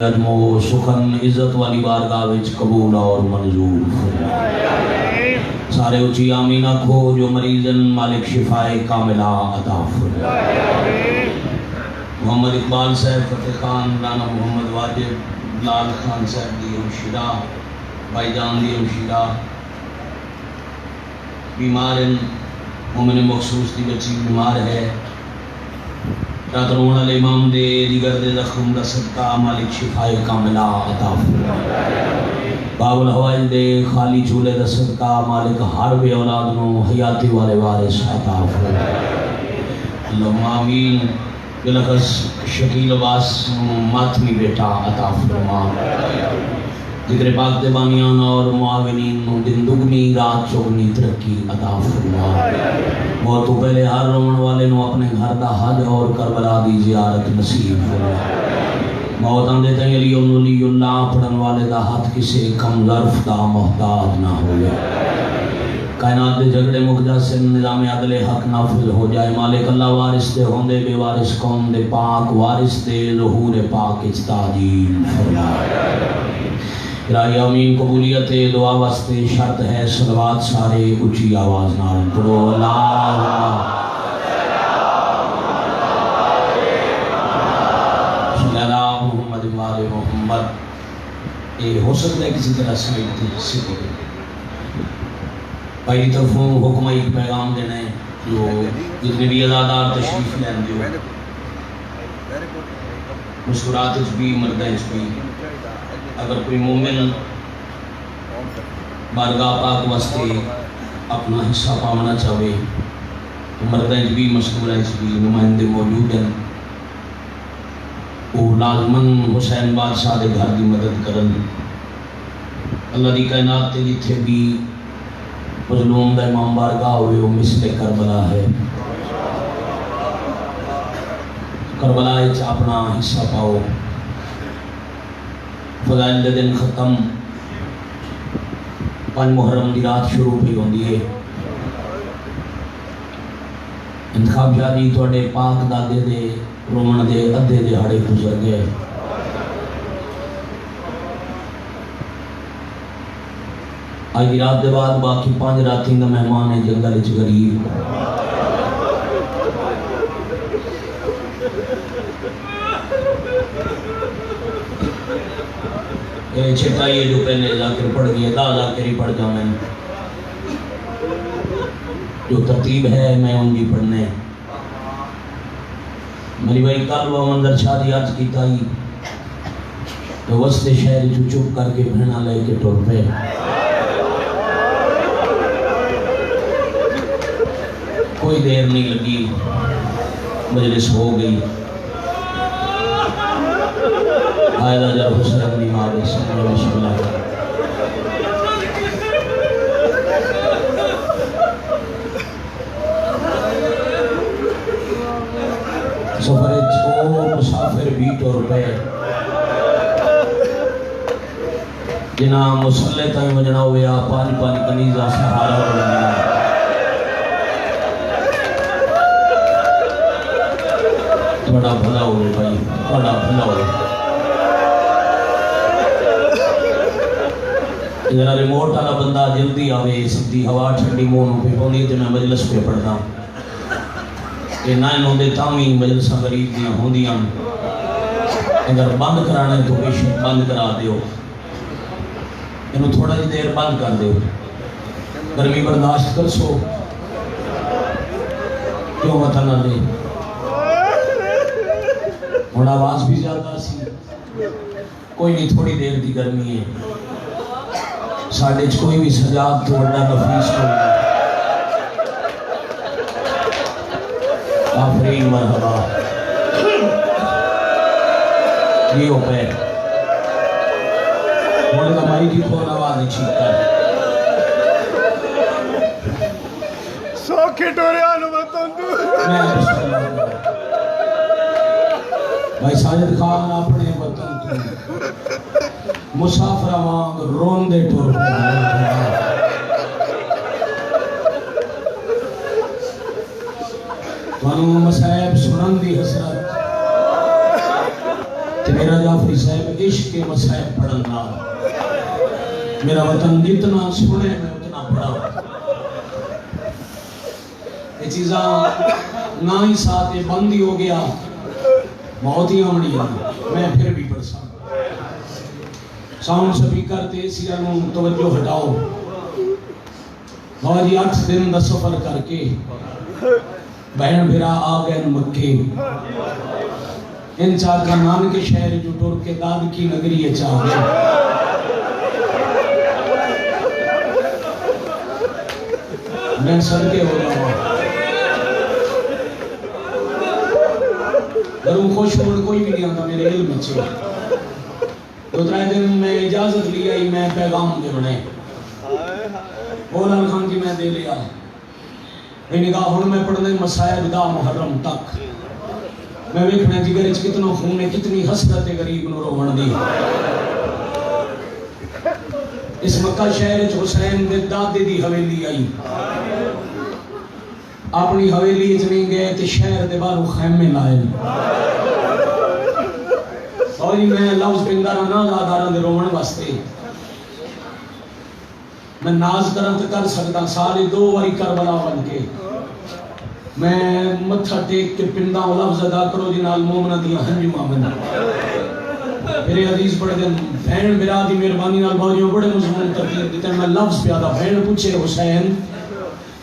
نجمو سخن عزت والی بارگاہ وچ قبول اور منظور سارے اچھی آمین آکھو جو مریضن مالک شفائے کاملہ عطا فرمائے محمد اقبال صاحب فتح خان رانا محمد واجب لال خان صاحب دی ہمشیرہ بھائی جان دی ہمشیرہ بیمار مومن مخصوص دی بچی بیمار ہے رات رون علی امام دے دیگر دے زخم دا صدقہ مالک شفائے کاملہ عطا فرمائے باب الحوائج دے خالی چولے دا صدقہ مالک ہر بے اولاد نو حیاتی والے وارث عطا فرمائے اللہم آمین بلخص شکیل عباس ماتمی بیٹا عطا فرمائے ذکر پاک دے بانیان اور معاونین نو دن دگنی رات چوگنی ترقی عطا فرمائے موت تو پہلے ہر رومن والے نو اپنے گھر دا حج اور کربلا دی زیارت نصیب فرمائے موت اندے تھے علی اللہ پڑھن والے دا ہاتھ کسے کم ظرف دا محتاج نہ ہوئے کائنات دے جھگڑے مکجا سے نظام عدل حق نافذ ہو جائے مالک اللہ وارث دے ہوندے بے وارث قوم دے پاک وارث دے ظہور پاک اجتاجیل فرمائے الہی آمین قبولیت دعا واسطے شرط ہے صلوات سارے اچھی آواز نال پڑھو اللہ صلی اللہ محمد وآل محمد یہ ہو سکتا ہے کسی طرح سائیڈ تھی سکھو پہلی طرفوں حکم ایک پیغام دینا ہے جو جتنے بھی ازادار تشریف لین دیو مسکرات اس بھی مردہ اس بھی اگر کوئی مومن بارگاہ پاک واسطے اپنا حصہ پاونا چاہے تو مردہ اس بھی مشکورہ اس بھی نمائندے موجود ہیں وہ لازمن حسین بادشاہ دے گھر دی مدد کرن اللہ دی کائنات تے جتھے بھی مظلوم دا امام بارگاہ ہوئے وہ مثل کربلا ہے کربلا اچ اپنا حصہ پاؤ فضائل دے دن ختم 5 محرم دی رات شروع پہ ہوندی ہے انتخاب شادی توڑے پاک دادے دے رومن دے ادھے دے ہڑے گزر گئے آج دی رات دے بعد باقی 5 راتیں دا مہمان ہے جنگل اچ غریب چھٹا یہ جو پہلے ذاکر پڑھ گیا دا ذاکر ہی پڑھ جاؤں میں جو ترتیب ہے میں ان کی پڑھنے میری بھائی کل وہ منظر شادی آج کی تائی تو وسط شہر جو چپ کر کے بھینا لے کے ٹور پہ کوئی دیر نہیں لگی مجلس ہو گئی آئیدہ جب حسین دی مارے سنگل بسم اللہ سفر چھو مسافر بھی ٹور پہ جنا مسلح تائیں وجنا ہویا پانی کنیزہ سہارا ہویا بڑا بھلا ہوئے بھائی بڑا بھلا ہوئے ذرا ریموٹ والا بندہ جلدی آوے سدھی ہوا ٹھنڈی مون پہ پوندی تے میں مجلس پہ پڑھدا کہ نہ ہوندے تاویں مجلساں غریب دیاں ہوندیاں اگر بند کرانا ہے تو بے شک بند کرا دیو انہوں تھوڑا جی دیر بند کر دیو گرمی برداشت کر سو کیوں متا نہ دے اور آواز بھی زیادہ سی کوئی نہیں تھوڑی دیر دی گرمی ہے ساڑھے کوئی بھی سجاد تو بڑا نفیس کوئی آفرین مرحبا یہ ہو پہ موڑے دمائی کی کون آواز چھیک کر سوکھے ٹورے آنو بتاؤں دو بھائی ساجد خان اپنے وطن تو مسافر آوانگ رون دے ٹور مسائب سنن دی حسرت میرا جعفری صاحب عشق کے مصائب پڑھنا. میرا وطن جتنا سنے میں اتنا پڑھا. یہ چیزاں نہ ہی ساتھ بند ہی ہو گیا موت ہی آمنی ہے. میں پھر بھی پڑھ سکتا. ساؤنڈ سپیکر تے سیانوں توجہ ہٹاؤ. بابا جی 8 دن دا سفر کر کے بہن بھرا آ گئے مکے. ان چار کا نام کے شہر جو ٹور کے داد کی نگری چاہ گئے. میں صدقے ہو رہا ہوں. گھروں خوش ہونے کوئی بھی نہیں آتا میرے علم میں چھے. 2-3 دن میں اجازت لیا ہی میں پیغام دے بڑھے. بولان خان کی میں دے لیا. میں نے کہا ہن میں پڑھنے مسائب دا محرم تک. میں ویکھنے جگر اچ کتنا خون ہے کتنی حسرت غریب نو روون دی. اس مکہ شہر اچ حسین دے دادے دی حویلی آئی. اپنی حویلی اچ نہیں گئے تے شہر دے باہر خیمے لائے. اور میں لفظ پندارا ناز آدھارا دے رومن واسطے میں ناز کرن تے کر سکتا. سالے 2 واری کربلا بن کے میں متھا ٹیک کے پنداں لفظ ادا کرو جنال مومنہ دیاں ہنجمہ بنا. میرے عزیز پڑھ دیں بہن برا دی مہربانی نال باجیوں بڑے مضمون ترتیب دیتے ہیں. میں لفظ پیادا بہن پوچھے حسین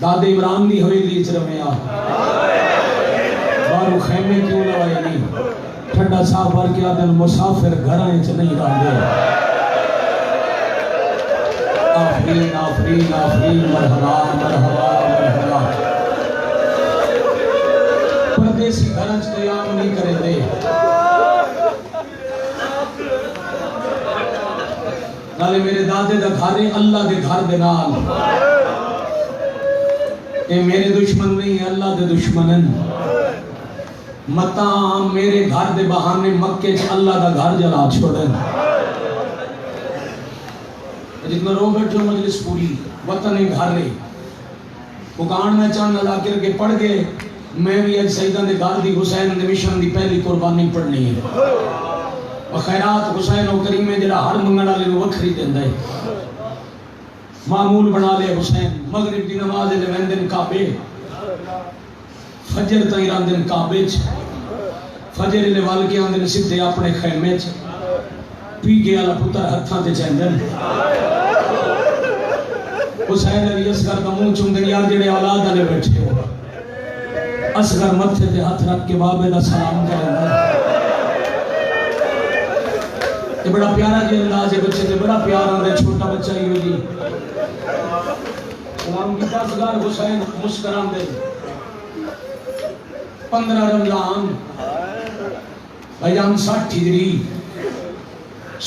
دادے عمران دی حویلی اچ رمیا بارو خیمے کیوں لوائے نہیں. ٹھنڈا صاحب بار کیا دن مسافر گھرائیں چ نہیں رہے. آفرین آفرین آفرین مرحبا مرحبا مرحبا. پردیسی گھرانچ قیام نہیں کرے دے. نالے میرے دادے دا گھارے اللہ دے گھر دے نال. اے میرے دشمن نہیں اللہ دے دشمنن. متاں میرے گھر دے بہانے مکے چ اللہ دا گھر جلا چھوڑن. جتنا رو بیٹھو مجلس پوری وطن گھر رہے. مکان میں چاند اللہ کر کے پڑھ گئے. میں بھی اج سیدان دے گھر دی حسین دے مشن دی پہلی قربانی پڑھنی ہے. و خیرات حسین و کریم جڑا ہر منگن والے نو وکھری دیندا ہے. معمول بنا لے حسین مغرب دی نماز دے ویندن کعبے فجر تائیں راندن کعبے چ. فجر لے وال کے آندن سدھے اپنے خیمے چ. پی کے والا پتر ہتھاں تے چیندن. حسین علی اصغر دا منہ چوندن یار جڑے اولاد والے بیٹھے ہو. اصغر متھے تے ہاتھ رکھ کے بابے دا سلام کرندا. یہ بڑا پیارا جی انداز ہے بچے تے بڑا پیار آندا. چھوٹا بچہ ہی ہو جی سلام کیتا. اصغر حسین مسکران دے. 15 رمضان بھائیان 60 ہجری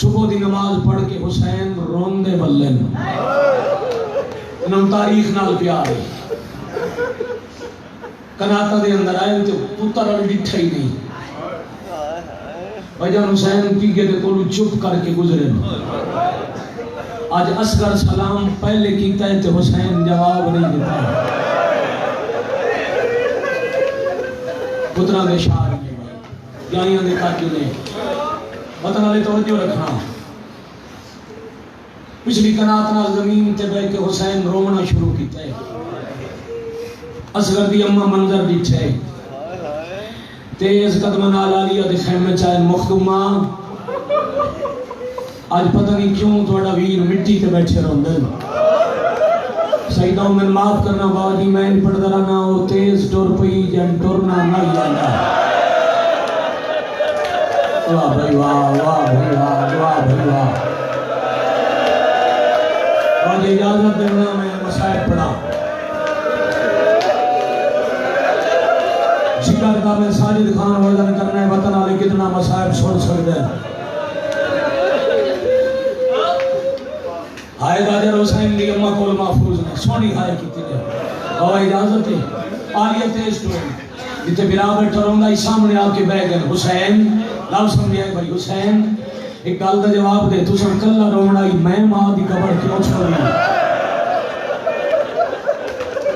صبح دی نماز پڑھ کے حسین روندے بلن. انہوں تاریخ نال پیار ہے. کناتا دے اندر آئے تو پتر ابھی ڈٹھا ہی نہیں. بھائیان حسین پی کے دے کولو چپ کر کے گزرے. آج اصغر سلام پہلے کیتا ہے تو حسین جواب نہیں دیتا. پتران دے شعر میں جائیاں دے کاجو نے وطن والے توجہ رکھنا. پچھلی کنات نال زمین تے بیٹھ کے حسین رونا شروع کیتا ہے. اصغر دی اماں منظر ڈٹھے تیز قدم نال عالیہ دے خیمے چائے مخدومہ. آج پتہ نہیں کیوں تھوڑا ویر مٹی تے بیٹھے روندن. سیدہ میں معاف کرنا باجی میں ان پڑھ درانا ہو تیز ٹور پئی جن ٹورنا نہ جانا. واہ بھائی واہ واہ بھائی واہ واہ بھائی واہ. باجی اجازت دینا میں مسائب پڑھا. جگر کا میں ساجد خان وزن کرنا ہے وطن والے کتنا مسائب سن سکتے ہیں. ہائے داجر حسین دی امہ کول محفوظ نے سونی ہائے کیتی ہے. بابا اجازت ہے آلیہ تیز ٹور جتے برا بیٹھا رہوں گا سامنے آ کے بہ گئے. حسین لو سمجھے بھائی حسین ایک گل دا جواب دے. تو سن کلا رونا ہی میں ماں دی قبر کیوں چھوڑی.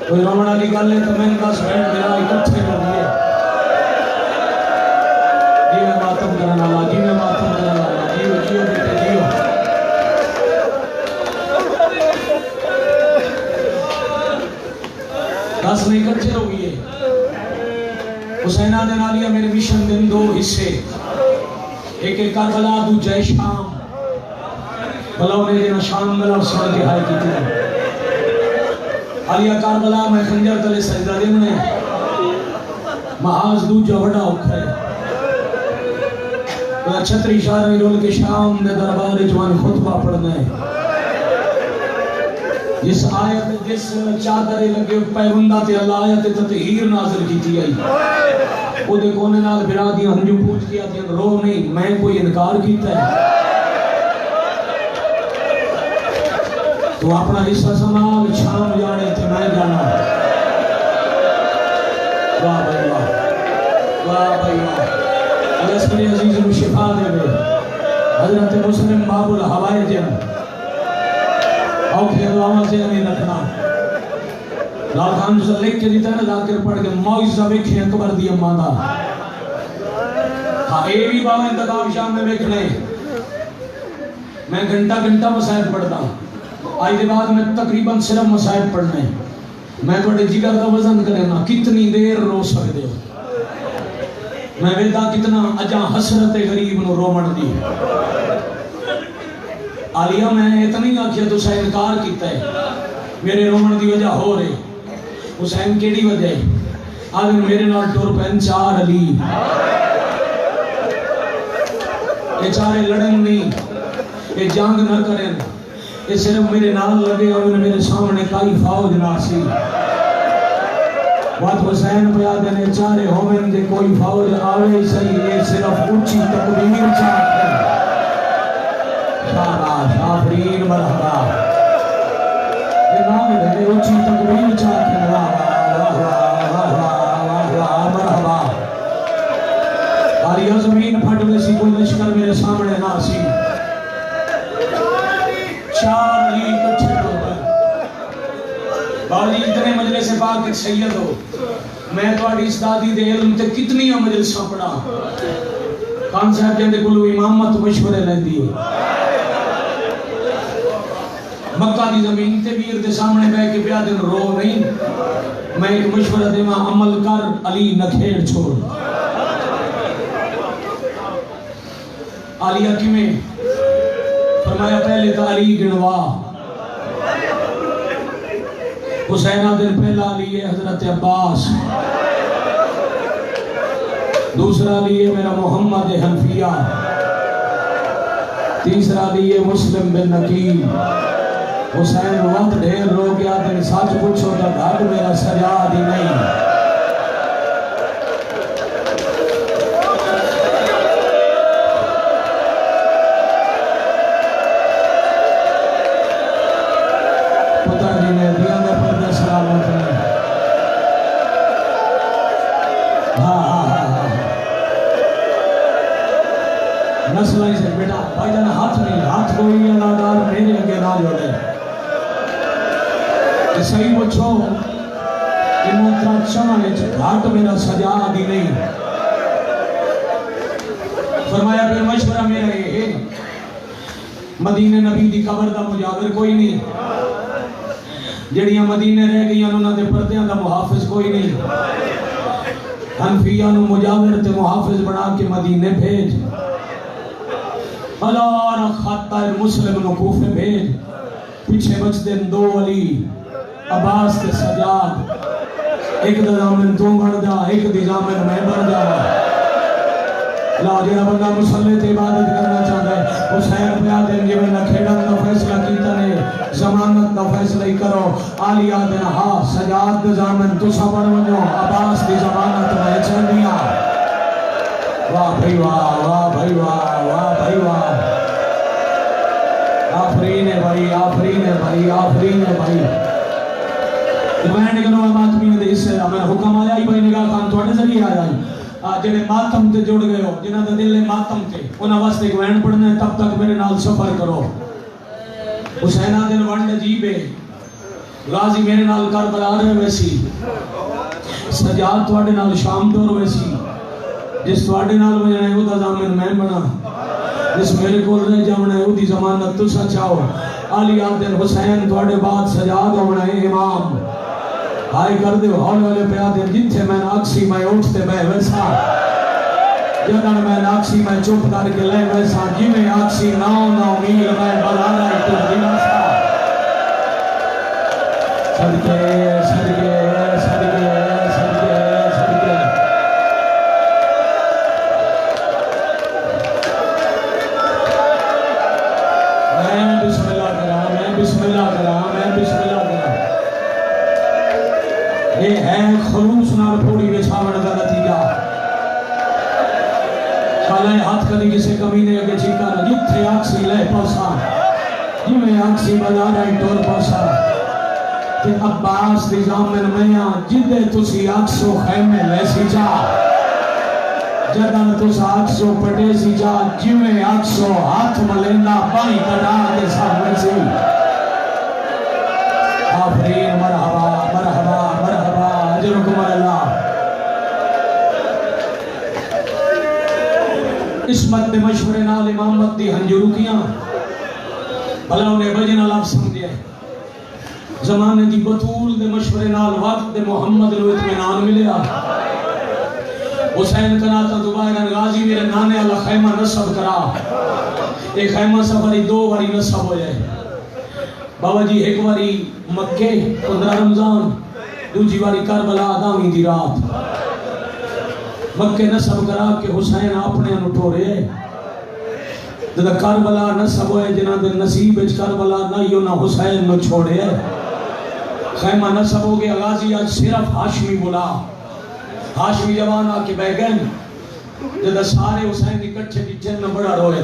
کوئی رونا دی گل ہے تو میں نے کہا سبین میرا اکٹھے ہو گئے. جی میں ماتم کرنا لا جی میں ماتم کرنا لا جی بس نہیں کٹھے ہو گئے حسینہ دے نالیہ میرے مشن دن دو حصے ایک کربلا دوجہ شام بلاؤ نے دینا شام ملا اور سوال کی حال کی تھی علیہ کربلا میں خنجر تلے سجدہ دیمنے محاذ دوجہ بڑا اکھرے چھتری شارہ رول کے شام نے دربار جوان خطبہ پڑھنا ہے جس آیت جس چادرے لگے پیغمبر تے اللہ آیت تطہیر نازل کی تھی آئی وہ دے کونے نال برادیاں ہنجو پوچھ کیا تھی رو نہیں میں کوئی انکار کیتا ہے تو اپنا حصہ سمال شام جانے تھے میں جانا واہ بھائی واہ واہ بھائی واہ اللہ اس کے عزیز میں شفا دے گئے حضرت مسلم باب الحوائے جن اوکھے دعاوں سے نہیں رکھنا لال خان جو لکھ کے دیتا ہے نا ذاکر پڑھ کے موعظہ ویکھیں اکبر دی اماں ہاں اے بھی بابا انتخاب شام میں ویکھنے میں گھنٹہ مسائل پڑھتا ہوں آج کے بعد میں تقریباً صرف مسائل پڑھنے میں تھوڑے جگر کا وزن کرنا کتنی دیر رو سکتے ہو میں ویدہ کتنا اجاں حسرت غریب نو رومن دی عالیہ میں اتنی آکھیا تو سا انکار کیتا ہے میرے رومن دی وجہ ہو رہے حسین کیڑی وجہ ہے آدھر میرے نال ٹور پہن چار علی یہ چارے لڑن نہیں یہ جانگ نہ کریں یہ صرف میرے نال لگے اور میرے سامنے کائی فوج نہ سی بات حسین پہ آدھے چارے ہومن دے کوئی فوج آوے صحیح یہ صرف اونچی تکبیر چاہتے ہیں شاباش آفرین مرحبا یہ نام ہے اونچی تکبیر چاہتے ہیں مرحبا آریا زمین پھٹ میں سی کوئی لشکر میرے سامنے نہ سی چار علی کچھے ہو گئے باوجی اتنے مجلس پاک ایک سید ہو میں تو آڑی استادی دے علم تے کتنی مجلساں پڑھا خان صاحب جندے کلو امامت مشورے لیں دی مکہ دی زمین تے ویر دے سامنے بے کے بیا دن رو نہیں میں ایک مشورہ دے ماں عمل کر علی نکھیڑ چھوڑ علیہ کی میں فرمایا پہلے تو علی گنوا حسینہ دن پہلا علی ہے حضرت عباس دوسرا علی ہے میرا محمد حنفیہ تیسرا علی ہے مسلم بن نقیل حسین وقت ڈھیر رو گیا دن سچ پوچھو تو گھر میرا سجاد ہی نہیں نسلائی سے بیٹا بھائی جانا ہاتھ نہیں ہاتھ کوئی انادار میرے اگے نہ جوڑے کہ صحیح پوچھو کہ موترا چمانے گھاٹ میرا سجاد ہی نہیں فرمایا پھر مشورہ میرا یہ ہے مدینہ نبی دی قبر دا مجاور کوئی نہیں جڑیاں مدینہ رہ گئی انہوں نے پردیاں دا محافظ کوئی نہیں حنفیہ نو مجاور تے محافظ بنا کے مدینہ بھیج ہزار خطہ مسلم نو کوفے بھیج پیچھے بچ دن دو علی عباس کے سجاد ایک دزامن تو بڑھ جا ایک دزامن میں بڑھ جا لا جیڑا بندہ مسلح تے عبادت کرنا چاہتا ہے حسین پہ آدھیں جی میں نہ کھیڑا نہ فیصلہ کیتا نے زمانت نہ فیصلہ ہی کرو آلی آدھیں ہاں سجاد دزامن تو سبر ونجو عباس دی زمانت میں چل دیا واہ بھائی واہ واہ بھائی واہ واہ بھائی واہ آفرین ہے بھائی آفرین ہے بھائی آفرین ہے بھائی میں نگنوں ماتمیوں دے اس سے میں حکم آیا ہی بھائی نگاہ خان توڑے ذریعے آیا ہی جنہیں ماتم تے جوڑ گئے ہو جنہیں دے دل ماتم تے انہاں واسطے ایک وین پڑھنا ہے تب تک میرے نال سفر کرو حسینہ دن ونڈ عجیب ہے غازی میرے نال کربلا رہے ویسی سجاد توڑے نال شام دور ویسی جس توڑے نال وجہ ہے وہ دا زامن میں بنا جس میرے کو رہ جاؤنا ہے وہ دی زمانت تو سچاؤ علی عبدالحسین توڑے بعد سجاد ہونا ہے امام ہائی کر دے ہولے ہولے پہ آدھے جتھے میں ناکسی میں اٹھتے بے ویسا جدن میں ناکسی میں چپ کر کے لے ویسا جی میں آکسی ناؤ میل میں بلا رہا تو دینا سا صدقے صدقے صدقے صدقے صدقے میں بسم اللہ کرا میں بسم اللہ کرا میں بسم اللہ کرا یہ ہے خلوص نال پھوڑی بچھاون کا نتیجہ کالے ہاتھ کدی کسی کمینے اگے چیکا نہ جتھے آکسی لے پوسا جی میں آکسی بلا رہا ٹور پوسا کہ عباس دی جامن میاں جدے تسی آکسو خیمے لے سی جا جدن تس آکسو پٹے سی جا جیویں آکسو ہاتھ ملیندہ پانی کٹا کے سامنے سی آفرین مرحبا مرحبا مرحبا اجرکم اللہ اسمت دے مشورے نال امامت دی ہنجرو کیاں بھلا انہیں بجن لفظ سمجھے زمانے دی بطول دے مشورے نال وقت دے محمد نو اطمینان ملیا حسین کناتا دوبارہ غازی میرے نانے اللہ خیمہ نصب کرا ایک خیمہ سفری 2 واری نصب ہو جائے بابا جی ایک واری مکے 15 رمضان دوجی واری کربلا آدامی دی رات مکے نصب کرا کہ حسین اپنے انٹھو رہے جدہ کربلا نصب ہوئے جنہ دے نصیب اچ کربلا نہ یوں نہ حسین نہ چھوڑے خیمہ نصب ہو گیا غازی آج صرف ہاشمی بلا ہاشمی جوان آ کے بہ گئے جدہ سارے حسین اکٹھے کی جن بڑا روئے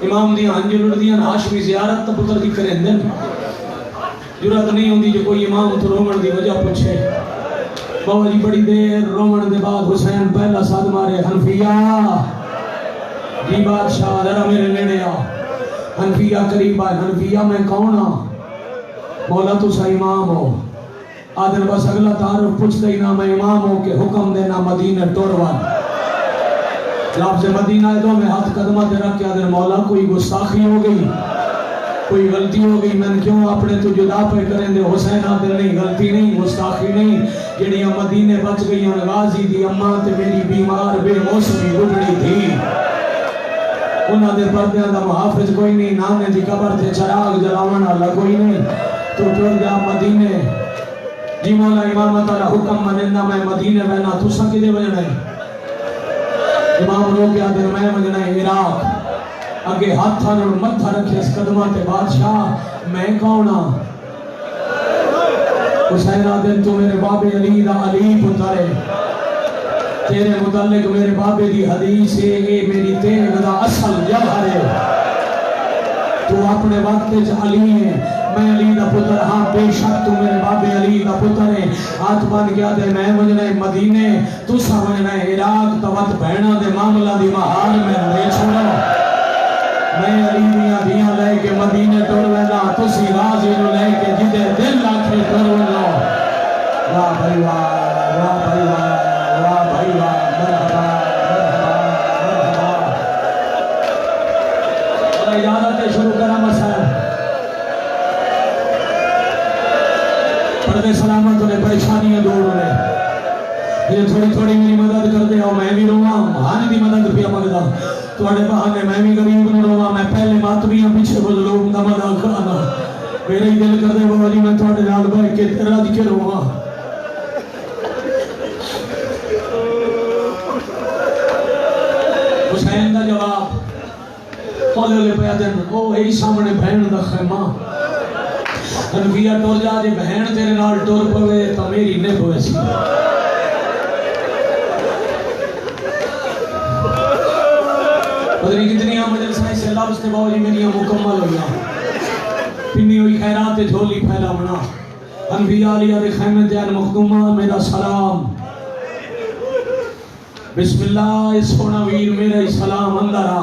امام دی ہنجر اڑ دیا ہاشمی زیارت تا پتر دی کریں دن جرات نہیں ہوندی جو کوئی امام تو رومن دی وجہ پوچھے بابا جی بڑی دیر رومن دے بعد حسین پہلا ساتھ مارے حنفیہ جی بادشاہ ذرا میرے نیڑے آ حنفیہ قریب آئے حنفیہ میں کون آ مولا تو سا امام ہو آدھر بس اگلا تعارف پوچھتے ہی نہ میں امام ہوں کہ حکم دینا مدینہ ٹوروان لفظ مدینہ دو میں ہاتھ قدمہ دے رکھ کے آدھر مولا کوئی گستاخی ہو گئی کوئی غلطی ہو گئی میں کیوں اپنے تو جدا پہ کریں دے حسین آدھر نہیں غلطی نہیں گستاخی نہیں جنہی مدینے بچ گئی ہیں غازی دی اماں تے میری بیمار بے موسمی گھڑی تھی انہاں دے پردیاں دا محافظ کوئی نہیں نانے دی قبر تے چراغ جلاونا اللہ کوئی نہیں تو ٹور جا مدینے جی مولا امامت اللہ حکم منندہ میں مدینے بہنا تو سا کدے بجنے امام لوگ کیا دن میں بجنے عراق اگے ہاتھاں اور متھا رکھے اس قدمات بادشاہ میں کونہ حسین آدن تو میرے باب علی دا علی پترے تیرے متعلق میرے بابے دی حدیث ہے اے میری تیغ دا اصل جوہر ہے تو اپنے وقت علی ہے میں علی دا پتر ہاں بے شک تو میرے بابے علی دا پتر ہے ہاتھ بن گیا دے میں وجنے مدینے تو سا وجنے عراق توت بہنہ دے معاملہ دی مہار میں لے چھوڑا میں علی دیاں لے کے مدینے ٹوڑ وینا تو سی غازی نو لے کے جدے دل آکھے ٹوڑ وینا واہ بھائی واہ بھائی واہ بھائی واہ مرحبا مرحبا مرحبا اور اجازت شروع کرا مسائل پردے سلامت انہیں پریشانیاں دور انہیں یہ تھوڑی تھوڑی میری مدد کر دے اور میں بھی رہا ہانی دی مدد پیا مگدہ توڑے بہانے میں بھی غریب نہ رہا میں پہلے ماتمیاں پیچھے بزلوگ نہ مدد کرانا میرے ہی دل کر دے بابا جی میں توڑے نال بھائی کے تیرا دی کے رہا حسین دا جواب قولے لے پیا دن او ایک سامنے بہن دا خیمہ انفیہ ٹور جا جے بہن تیرے نال ٹور پوے تو میری نے پوے سی پتنی کتنی آمجل سائیں سے لفظ تے باوجی میری مکمل ہویا پنی ہوئی خیرات جھولی پھیلا ہونا انفیہ علیہ دے خیمت دیان مخدومہ میرا سلام بسم اللہ سونا ویر میرا سلام اندر آ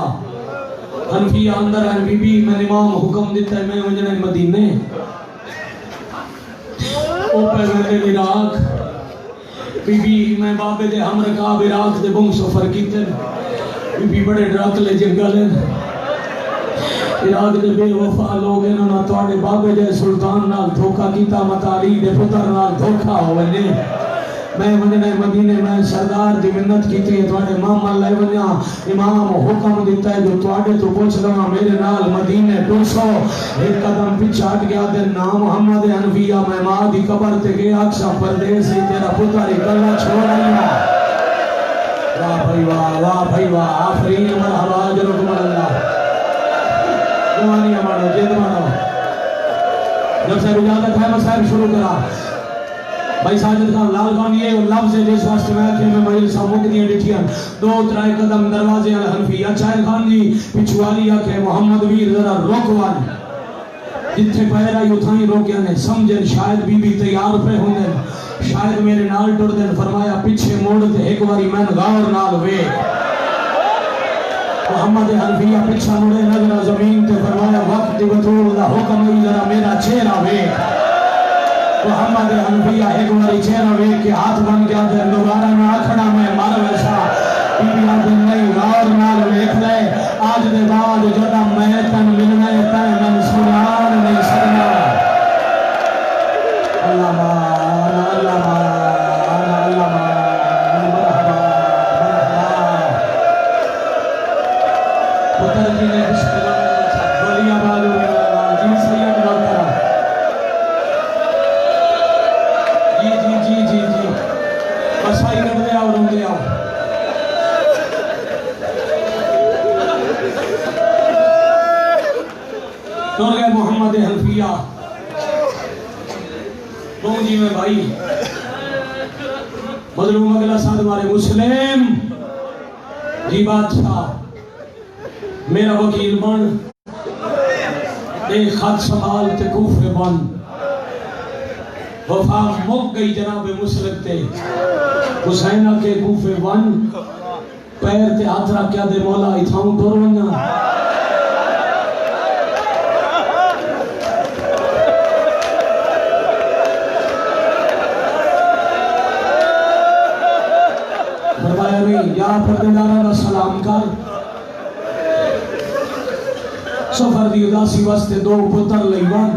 انفیہ اندر ہے بی بی میں امام حکم دیتا ہے میں وجنہ مدینے او پہ ویدے عراق بی بی میں بابے دے ہم رکاب عراق دے بھنگ سفر کیتے بی بی بڑے ڈراک لے جنگل ہیں عراق دے بے وفا لوگ انہوں نے تواڈے بابے دے سلطان نال دھوکا کیتا مت علی دے پتر نال دھوکا ہوئے میں مدینہ مدینے میں سردار دی منت کیتی ہے تواڈے ماما لے ونیا امام حکم دیتا ہے جو تواڈے تو پوچھ لواں میرے نال مدینے ٹرسو ایک قدم پیچھے ہٹ گیا تے نام محمد حنفیہ میں ماں دی قبر تے گیا اکشا پردیسی تیرا پتر گلا چھوڑ آیا واہ بھائی واہ آفرین مرحبا جرکم اللہ جوانی ہمارا جد مانو جب سے اجازت ہے مسائل شروع کرا بھائی ساجد خان لال خان یہ لفظ ہے جس واسطے میں کہ میں مجلس مک دیاں ڈٹھیاں دو ترائے قدم دروازے حنفیہ چاہر خان جی پچھوالی آکھے محمد ویر ذرا روک والی جتھے پہر آئی اتھائیں روکیا نے سمجھن شاید بی بی تیار پہ ہوندن شاید میرے نال ٹر دن فرمایا پیچھے موڑ تے ایک واری میں غور نال وے محمد حنفیہ پچھا مڑے نظر زمین تے فرمایا وقت بطول دا حکم ہی ذرا میرا چہرہ وے محمد حنفیہ ایک باری چہرہ وے کے ہاتھ بن گیا دے دوبارہ نہ آکھڑا میں مر ویسا بی آدم نہیں غور نال ویکھ لے آج دے بعد جدا میں تن ملنے تے من سنان نہیں سکنا اللہ مان اللہ مان اللہ مان مرحبا پتر جی نے بسم اللہ بولی آباد ہو گیا جی سید محترم جی بسائی کر دے آؤ رون دے آؤ ٹور گئے محمد حنفیہ کون جی میں بھائی مظلوم اگلا ساتھ ہمارے مسلم جی بادشاہ میرا وکیل بن ایک خط سنبھال تے کوفے بن وفا مک گئی جناب مسلم تے حسینہ کے کوفے بن پیر تے ہاتھ رکھ کیا دے مولا اتھاؤں ٹور ونیا فرمایا نہیں یا پردیدارہ سلام کر سفر دی اداسی واسطے دو پتر لئی بن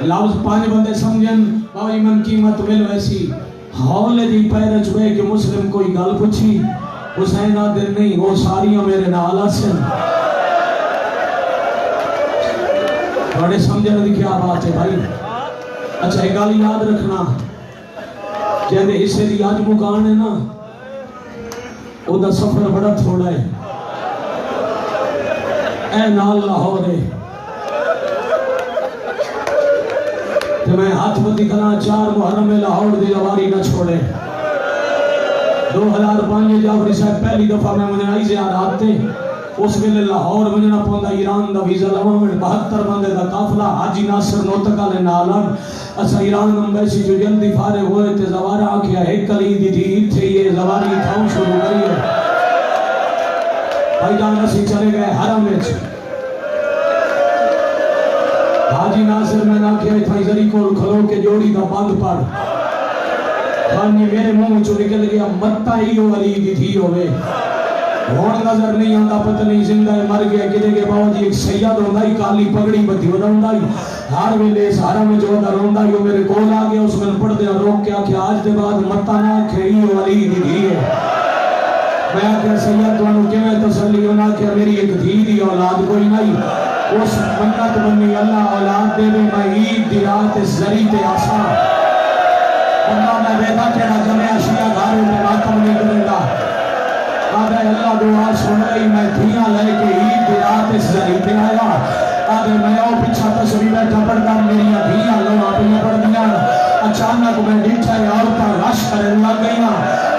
لفظ پانچ بندے سمجھن باوی من قیمت مل ویسی ہولے دی پیرج ہوئے کہ مسلم کوئی گل پچھی حسین آدر نہیں وہ ساریاں میرے نالا سن بڑے سمجھن دی کیا بات ہے بھائی اچھا ایک گل یاد رکھنا جہاں حصے دی آج مکان ہے نا او دا سفر بڑا تھوڑا ہے اے نال لاہور ہے کہ میں ہاتھ بدی کنا 4 محرم میں لاہور دی لواری نہ چھوڑے 2005 جعفری صاحب پہلی دفعہ میں مجھے آئی زیارات تھے اس ویلے لاہور مجھنا پوندا ایران دا ویزا لواں میں 72 بندے دا قافلہ حاجی ناصر نوتکا لے نالن اسا ایران امبیسی جو جلدی فارغ ہوئے تے زوارہ آکھیا ایک کلی دی تھی تھے یہ زواری تھاؤں شروع کریے بھائی جان اسی چلے گئے حرم میں حاجی ناصر میں نہ کیا اتھائی ذری کو کھلو کے جوڑی دا بند پڑ خانی میرے منہ چو نکل گیا متا ہی ہو علی دی تھی ہوئے ہون نظر نہیں آندا پتہ نہیں زندہ مر گیا کدے کے باوجی ایک سید ہوندائی کالی پگڑی بدھی ہوندائی ہر ویلے سارا میں جو ہوندائی وہ میرے کول آ گیا اس میں پڑھ دیا روک کیا کہ آج دے بعد متا نہ کھیئی ہو علی دی تھی ہے میں آکھیا سید توانو کہ میں تسلی ہونا کہ میری ایک دھی دی اولاد کوئی نہیں اس منت بنی اللہ اولاد دے میں عید دی رات زری تے آسا بندہ میں بیٹا کہنا جمعہ شیعہ گھاروں میں ماتم نہیں کرے گا آدھے اللہ دعا سن رہی میں دھیاں لے کے عید دی رات زری تے آیا آدھے میں او پچھا تصویر بیٹھا پڑھتا میری دھیاں لو اپنی پڑھ دیا اچانک میں ڈیٹھا عورتاں رش کرنے لگ گئی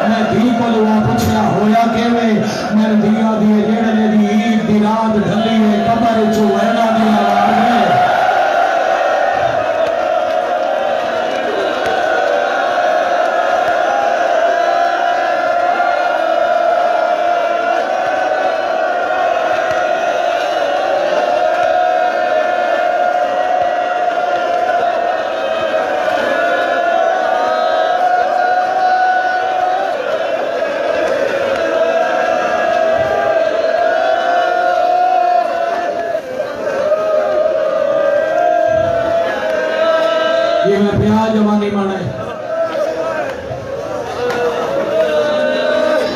میں دھی کو لوا پوچھیا ہویا کیوے میں دھیا دیے جیڑے دی عید دی رات ڈھلی ہے قبر چو اینا دی آواز ہے حیا جوانی مانا ہے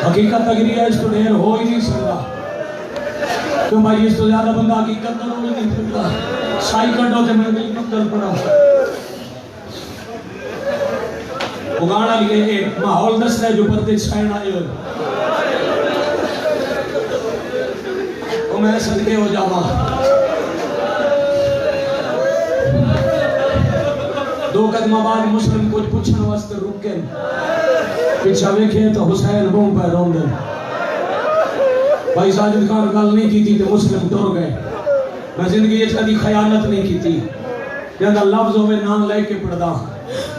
حقیقت تگری ہے اس تو ڈھیر ہو ہی نہیں سکتا کیوں بھائی اس تو زیادہ بندہ حقیقت نہ ہو ہی نہیں سکتا سائی کٹو تے میں دل پتر پڑا اگانا لیے ایک ماحول دس ہے جو پردے سائن آئے ہوئے وہ میں صدقے ہو جاوا دو قدمہ بعد مسلم کچھ پوچھن واسطے رکے پیچھا ویکھے تو حسین بوم پہ رون دے بھائی ساجد خان گل نہیں کی تھی تو مسلم ڈر گئے میں زندگی یہ کدی خیانت نہیں کی تھی جہاں لفظوں میں نام لے کے پڑھدا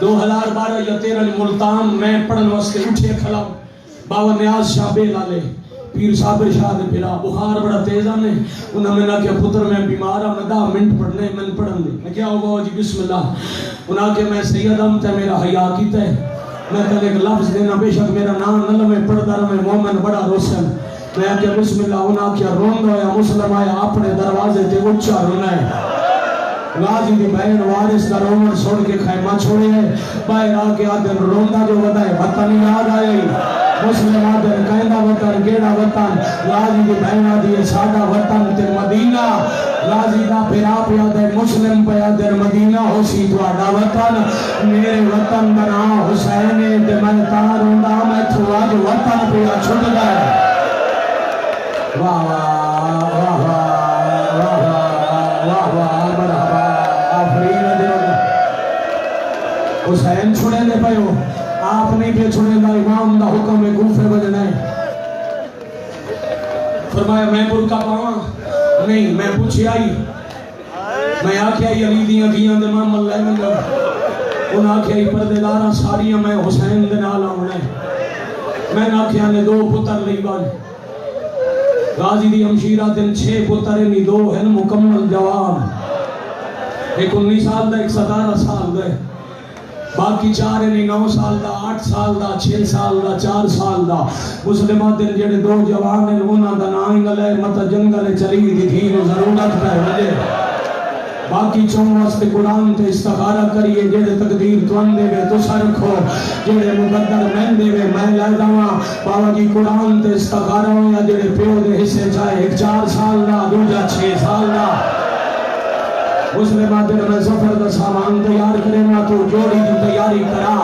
2012 یا 13 ملتان میں پڑھن واسطے اٹھے کھلا بابا نیاز شاہ بے لالے پیر صاحب شاہ دے پھرا بخار بڑا تیز آنے انہوں نے کہا پتر میں بیمار ہوں میں 10 منٹ پڑھنے میں پڑھن دے میں کیا ہوگا جی بسم اللہ انہوں نے کہا میں سید امت ہے میرا حیا کیتا ہے میں کہا ایک لفظ دینا بے شک میرا نام نہ میں پڑھدا رہا میں مومن بڑا روشن میں کہا بسم اللہ انہوں نے کہا رون دو یا مسلم آیا اپنے دروازے تے اچھا رونا ہے غازی دی بہن وارث کا رومن سوڑ کے خیمہ چھوڑے ہے باہر آکے آدھر روندہ جو ودا ہے وطن یاد آئے مسلم آدھر کہندہ وطن گیڑا وطن غازی دی بہن آدھی ہے سادہ وطن تے مدینہ غازی دا پیرا پیادہ مسلم پیادر مدینہ ہو سی دوڑا وطن میرے وطن بنا حسین تے میں تاں روندہ میں تو آج وطن پیا چھٹ گئے واہ واہ واہ واہ واہ واہ مرحبا آفرین دیو حسین چھوڑے دے پہ ہو آپ نہیں پہ چھوڑے دا امام دا حکم میں گوفے بجنا ہے فرمایا میں برکہ پاواں نہیں میں پوچھی آئی میں آکھے آئی علی دیاں دیاں دے مام اللہ میں گا ان آکھے آئی پردے داراں ساریاں میں حسین دے نال آؤنے میں آکھے آنے 2 پتر لئی بان غازی دی ہمشیرہ دن 6 پتر نہیں 2 ہیں مکمل جوان ایک 19 سال دا ایک 17 سال دا باقی 4 نہیں 9 سال دا 8 سال دا 6 سال دا 4 سال دا مسلمات دن جڑے 2 جوان ہیں انہاں دا نام گلے مطا جنگل چلی دی تھی نو ضرورت پہ وجہ باقی چون واسطے قرآن تے استخارہ کریے جڑے تقدیر توان دے وے تو سا رکھو جڑے مقدر میں دے وے میں لائے داواں بابا جی قرآن تے استخارہ ہو یا جڑے پیو دے حصے چاہے ایک 4 سال دا دوجا 6 سال دا مسلم آدھر میں سفر دا سامان تیار کرے نا تو جوڑی دی تیاری کرا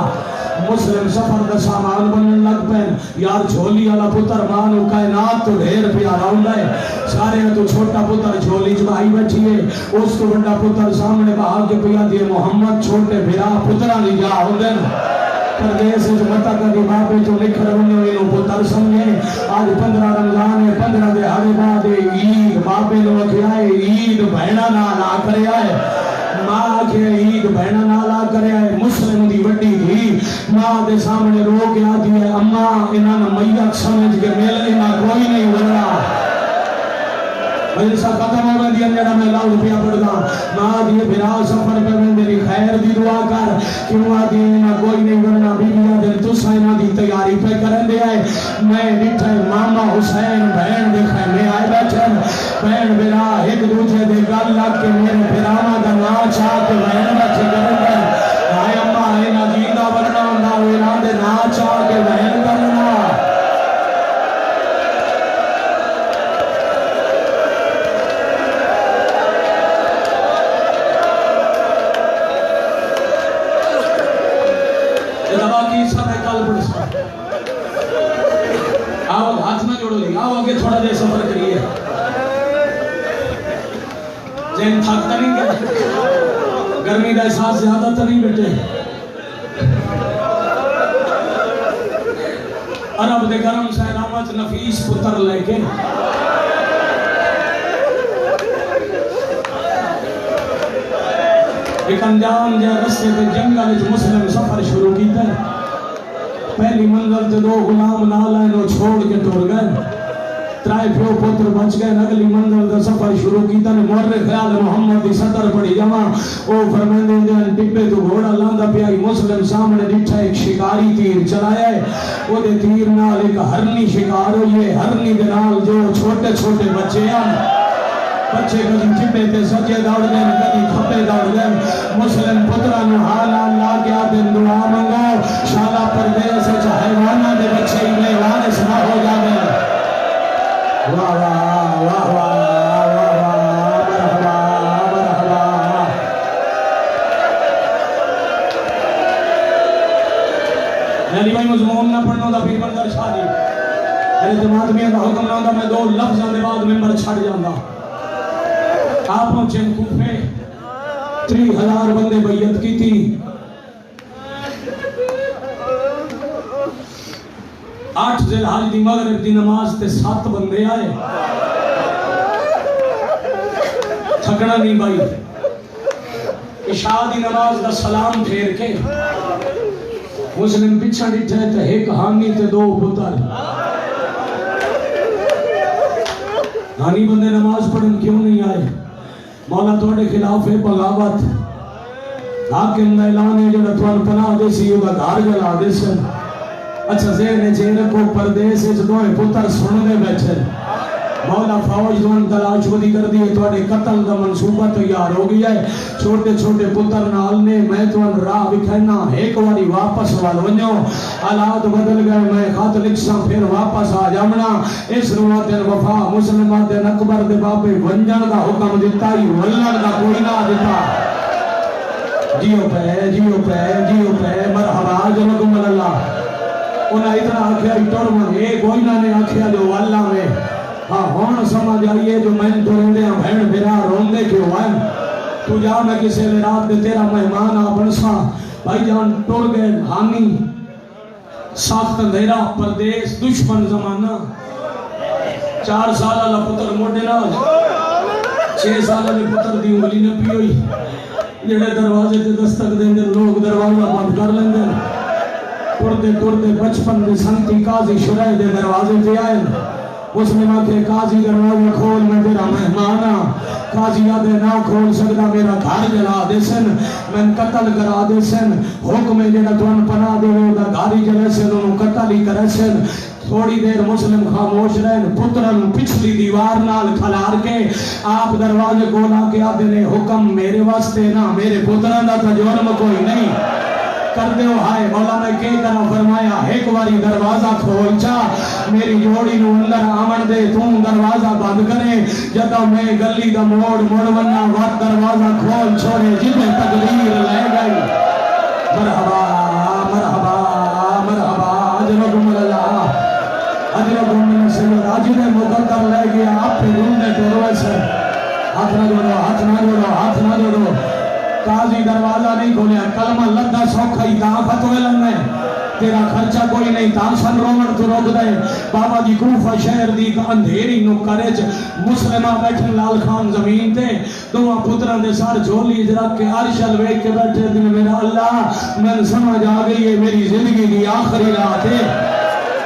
مسلم سفر دا سامان بنن لگ پین یار جھولی والا پتر مانو کائنات تو ڈھیر پیارا ہوندا ہے سارے تو چھوٹا پتر جھولی جمائی بیٹھی ہے اس تو بڑا پتر سامنے بہا کے پیا دی محمد چھوٹے بھرا پترا نہیں جا ہوندے پردیس جو متا کبھی بابے جو لکھ رہے انہوں پتر سمجھے آج 15 رمضان ہے 15 دے ہر بعد عید بابے لو کھائے عید بہنا نہ کرے آئے ماں کے عید بہنا نالا کرے آئے مسلم دی وڈی تھی ماں دے سامنے رو کے آتی ہے اماں انہاں نے میت سمجھ کے مل انہاں کوئی نہیں ورہا ایسا ختم ہو گیا دیا میرا میں لاؤ روپیہ پڑھ گا ماں دیئے بھرا سفر پہ میں میری خیر دی دعا کر کیوں آتی ہے نہ کوئی نہیں ورنہ بی بیا دل تو سائنہ دی تیاری پہ کرن دے آئے میں نٹھے ماما حسین بہن دکھے میں آئے بیٹھے بہن بھرا ایک دوجہ دے گل لگ کے میرے بھرانا دا نا چاہ کے بہن بیٹھے کرن دے آئے اممہ آئے نا جیدہ ورنہ ہوندہ ویران دے نا چاہ کے بہن کرنا آؤ ہاتھ میں جوڑو لیں آؤ آگے تھوڑا دیر سفر کریے ذہن تھکتا نہیں گیا گرمی کا احساس زیادہ تو نہیں بیٹے عرب دے گرم سہرامت نفیس پتر لے کے ایک انجام جائے رستے پہ جنگل مسلم سفر شروع کیتا ہے پہلی منزل تے 2 غلام نال آئے نو چھوڑ کے ٹور گئے 3 پیو پتر بچ گئے اگلی منزل تے سفر شروع کیتا نے مورے خیال محمد دی صدر پڑی جمع او فرمیندے دے ٹپے تو گھوڑا لاندا پیا مسلم سامنے ڈٹھا ایک شکاری تیر چلایا ہے او دے تیر نال ایک ہرنی شکار ہوئی ہے ہرنی دے نال جو چھوٹے چھوٹے بچے ہیں بچے کدی چپے تے سجے دوڑ گئے کدی کھپے دوڑ گئے مسلم پترا نو حال لا کے آدن دعا منگو شالا پردیس حیوانہ دے بچے میں وارث نہ ہو جاوے واہ واہ واہ واہ مرحبا مرحبا یعنی بھائی مضمون نہ پڑھنا دا پھر بندر شادی میرے جماعت میں کا حکم نہ ہوتا میں 2 لفظوں کے بعد ممبر چھڑ جاندہ آپ پہنچے کوفے 30,000 بندے بیعت کی تھی 8 ذی الحج دی مغرب دی نماز تے 7 بندے آئے تھکنا نہیں بھائی عشاء دی نماز دا سلام پھیر کے مسلم پیچھا ڈٹھے تے ایک ہانی تے 2 پتر ہانی بندے نماز پڑھن کیوں نہیں آئے مولا توڑے خلاف ہے بغاوت حاکم دا اعلان ہے جو توان پناہ دے سی ہوگا گھر جلا دے سن اچھا ذہن چہرے کو پردیس ہے دوئے پتر سننے بیٹھے مولا فوج دوان تلاش ودی کر دیئے توڑے قتل دا منصوبہ تیار ہو گیا ہے چھوٹے چھوٹے پتر نال نے میں توان راہ بکھینا ایک واری واپس والونیو حالات بدل گئے میں خط لکھساں پھر واپس آ جامنا اس روات وفا مسلمات اکبر دے باپے ونجن دا حکم دیتا ہی ولن دا کوئی نہ دیتا جیو پہ مرحبا جنکم اللہ انہاں اتنا آکھیا اتور من ایک گوئنہ نے آکھیا جو اللہ میں ہاں ہون سمجھ آئیے جو میں تو رہنے ہیں بھین بھیرا روندے کیوں آئیں تو جا میں کسے لے رات دے تیرا مہمان آبنسا بھائی جان ٹوڑ گئے ہانی ساخت اندھیرا پردیس دشمن زمانہ 4 سال اللہ پتر موڑے نال 6 سال اللہ پتر دی انگلی نے پی ہوئی جڑے دروازے تے دستک دیں دے لوگ دروازہ بند کر لیں دے ٹوڑتے بچپن دے سنتی قاضی شرح دے دروازے تے آئے مسلمہ کے قاضی دروازہ کھول میں تیرا مہمانا قاضی آدھے نہ کھول سکتا میرا گھر جلا دے سن میں قتل کرا دے سن حکم جڑا توان پناہ دے ہوگا گھاری جلے سن انہوں قتل ہی کرے سن تھوڑی دیر مسلم خاموش رہن پترن پچھلی دیوار نال کھلار کے آپ دروازے گولا کے آدھے نے حکم میرے واسطے نہ میرے پترن دا تا جرم کوئی نہیں کر دے ہو ہائے مولا میں کہہ کرا فرمایا ایک واری دروازہ کھول چا میری جوڑی نو اندر آمن دے تم دروازہ بند کرے جدا میں گلی دا موڑ وننا وقت دروازہ کھول چھوڑے جتنے تقدیر لے گئی مرحبا مرحبا مرحبا اجرکم اللہ اجرکم من سید اجر مقدر لے گیا آپ پہ روندے تو روئے سے ہاتھ نہ جوڑو ہاتھ نہ جوڑو ہاتھ نہ جوڑو قاضی دروازہ نہیں کھولیا کلمہ لدہ سوکھا ہی تاں فتوے لننے تیرا خرچہ کوئی نہیں تاں سن رومن تو روک دے بابا جی کوفہ شہر دی کا اندھیری نو کرج مسلمہ بیٹھن لال خان زمین تے دعا پتران دے سار جھولی اجرات کے عرشل ویک کے بیٹھے دن میرا اللہ میں سمجھ آ گئی ہے میری زندگی دی آخری رات ہے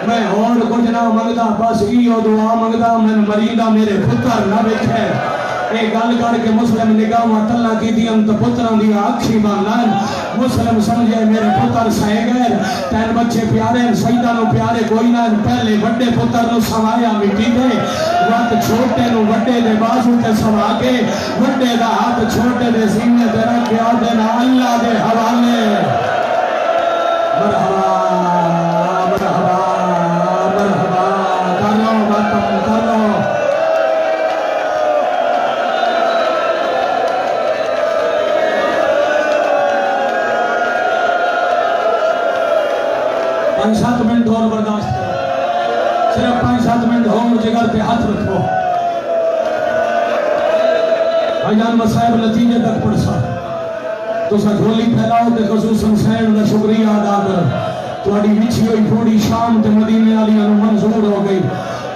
میں اور کچھ نہ منگدا بس ایو دعا منگدا میں مریدہ میرے پتر نہ بیٹھے ایک گل کر کے مسلم نگاہ مطلع کی دی انت پتران دی آکھی بانن مسلم سمجھے میرے پتر سائے گئے تین بچے پیارے سیدہ نو پیارے کوئی نہ پہلے بڑے پتر نو سوایا مٹی دے وقت چھوٹے نو بڑے دے بازو تے سوا کے بڑے دا ہاتھ چھوٹے دے سینے دے رکھ کے آدھے نا اللہ دے حوالے مرحبا مرحبا مرحبا کرو ماتم کرو پانچ 7 منٹ اور برداشت کرو صرف 5-7 منٹ اور جگر پہ ہاتھ رکھو بھائیان مسائب نتیجے تک پڑھسا تو سا جھولی پھیلاؤ تے خصوصاً سین دا شکریہ ادا کر تو اڈی وچھی ہوئی تھوڑی شام تے مدینے والی انو منظور ہو گئی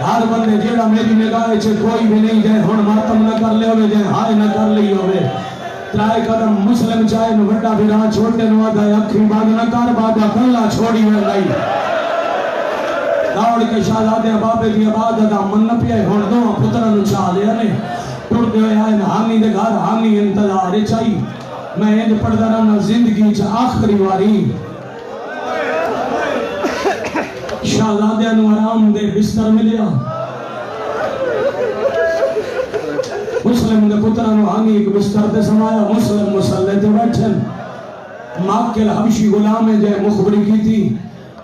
ہر بندے جیڑا میری نگاہ چھے کوئی بھی نہیں جائے ہون ماتم نہ کر لے ہوئے جائے ہائے نہ کر لی ہوئے ترائے قدم مسلم چاہے نو وڈا بھی راہ چھوٹے نو آدھا اکھی باغ نہ کر بابا کھلا چھوڑی ہوئے لائی داوڑ کے شہزادے بابے دی عبادت من نہ پیائے ہون دو پترہ نو چاہ لیا نے ٹوڑ دے ہوئے آئے حامی دے گھر حامی انتظار چاہی میں انج پڑھتا رہنا زندگی چا آخری واری شہزادے نو آرام دے بستر ملیا اس مسلم دے پترانو آنی ایک بستر تے سمایا مسلم مسلح تے بیٹھن ماکل حبشی غلام جے مخبری کی تھی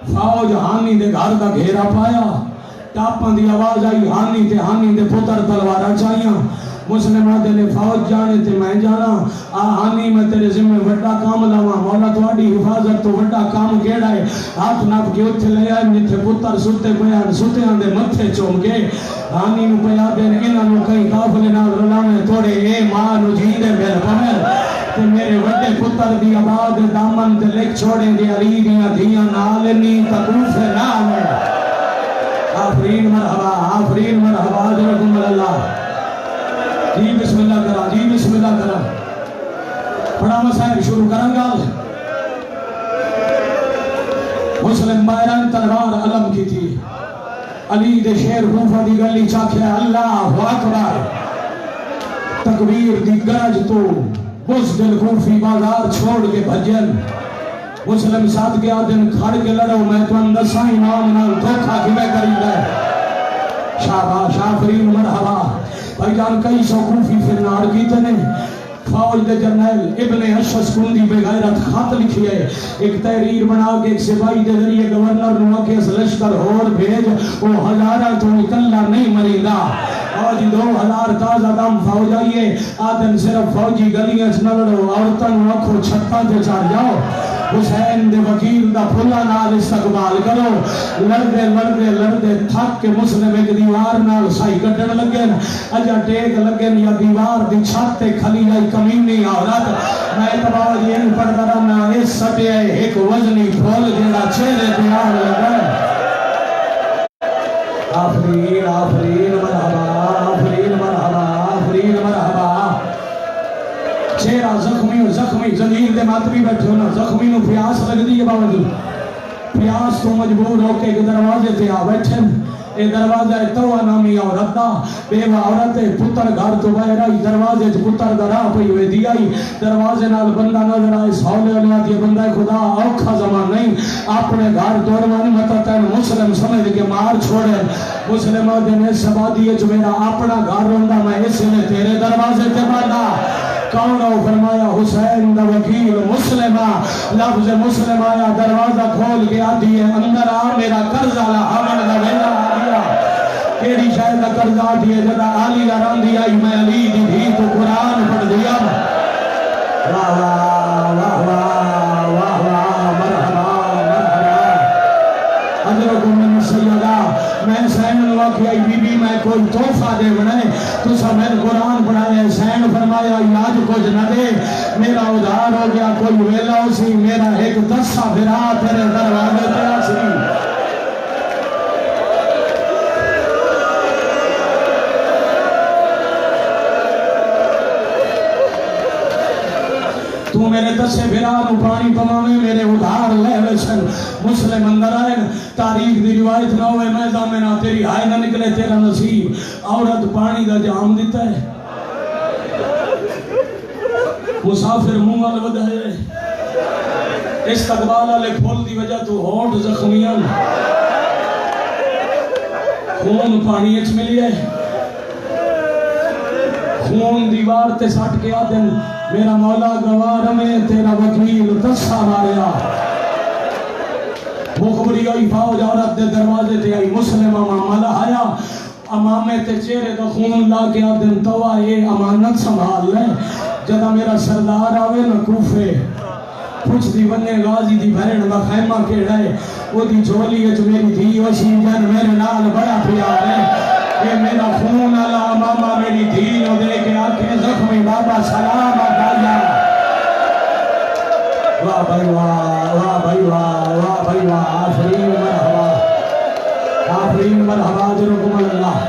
فوج ہانی دے گھر دا گھیرا پایا ٹاپاں دی آواز آئی ہانی دے پتر تلوارا چاہیاں مسلم آدھے نے فوج جانے تے میں جانا ہانی میں تیرے ذمہ وڈا کام لوا مولا تواڈی حفاظت تو وڈا کام کیڑا ہے ہاتھ ناپ کے اتھے لے آئے جتھے پتر ستے پیان ستیاں دے متھے چوم کے ہانی نو پیا دے انہاں نو کہیں قافلے نال رلاویں توڑے اے ماں نو جیندے مل پمل تے میرے وڈے پتر دی آباد دامن تے لکھ چھوڑیں دے علی دیاں دھیاں نال نی تکوف نال آفرین مرحبا حضرکم اللہ جی بسم اللہ کرا بڑا مسائل شروع کرنگا مسلم بائران تلوار علم کی تھی علی دے شیر کوفہ دی گلی چاکھے اللہ اکبر تکبیر دی گرج تو بزدل کوفی بازار چھوڑ کے بھجن مسلم ساتھ گیا دن کھڑ کے لڑو میں تو اندسا امام نال دھوکھا کی میں کری گئے شاباش آفرین مرحبا بھائی جان کئی سو کوفی فرنار کی تنے فوج دے جرنیل ابن اشس کندی بے غیرت خط لکھی ہے ایک تحریر بنا کے ایک سپاہی دے ذریعے گورنر نو کے لشکر اور بھیج وہ ہزارہ تو اکلا نہیں مریدا فوجی 2000 تازہ دم فوج آئیے آدم صرف فوجی گلیاں چ نہ لڑو عورتاں آنکھوں چھتاں تے چڑھ جاؤ حسین دے وکیل دا پھلا نال استقبال کرو لڑدے تھک کے مسلم ایک دیوار نال سائی کٹن لگن اجا ٹیک لگن یا دیوار دی چھت تے کھلی آئی کمینی عورت میں تباہ یہ پڑھتا رہنا اس سٹے ایک وزنی پھول جیڑا چہرے پہ آ لگا آفرین مرحبا چہرہ زخمی زنجیر دے ماتمی بیٹھے ہونا زخمی نو پیاس لگ دی ہے باوجود پیاس تو مجبور ہو کے دروازے تے آ بیٹھے اے دروازہ توہ نامی عورت دا بیوہ عورت پتر گھر تو باہر آئی دروازے پتر دا راہ پئی ہوئے دی آئی دروازے نال بندہ نظر آئے سولے علیہ دی بندہ خدا اوکھا زمان نہیں اپنے گھر دورمان متا تین مسلم سمجھ کے مار چھوڑے مسلم دینے سبا دیئے جو میرا اپنا گھر روندا میں اس نے تیرے دروازے تے باندھا کون ہو فرمایا حسین دا وکیل مسلمہ لفظ مسلم آیا دروازہ کھول کے آدھی ہے اندر آ میرا قرضہ لہمن دا ویلا آدھیا کیڑی شاید دا قرضہ آدھی ہے جدا آلی لران دیا میں علی دی بھی تو قرآن پڑھ دیا واہ مرحبا حضرکم من سیدہ میں سین واقعی بی بی میں کوئی توفہ دے بنائے تو سمیں قرآن پڑھائے سین فرمایا یاد کچھ نہ دے میرا ادھار ہو گیا کوئی ویلا ہو سی میرا ایک دسا پھرا تیرے دروازے تیرا سی تو میرے دسے بھرا نو پانی پماوے میرے ادھار لے ویسن مسلم اندر آئے تاریخ دی روایت نہ ہوئے میں زامنہ تیری آئے نہ نکلے تیرا نصیب عورت پانی دا جام دیتا ہے مسافر منہ وال ودھائے استقبال والے پھول دی وجہ تو ہوٹ زخمیاں خون پانی اچ ملی ہے خون دیوار تے سٹ کے آدن میرا مولا گوار میں تیرا وکیل دسا ماریا مخبری آئی فوج عورت دے دروازے تے آئی مسلم امام آیا امامے تے چہرے کا خون لا کے آدن توا یہ امانت سنبھال لے جدا میرا سردار آوے نہ کوفے پوچھ دی بنے غازی دی بھرن دا خیمہ کیڑا ہے وہ دی جھولی ہے جو میری دھی وسیم جن میرے نال بڑا پیار ہے یہ میرا خون اللہ ماما میری دھی نو دے کے آکے زخمی بابا سلام آگایا واہ بھائی واہ آفرین مرحبا جرکم اللہ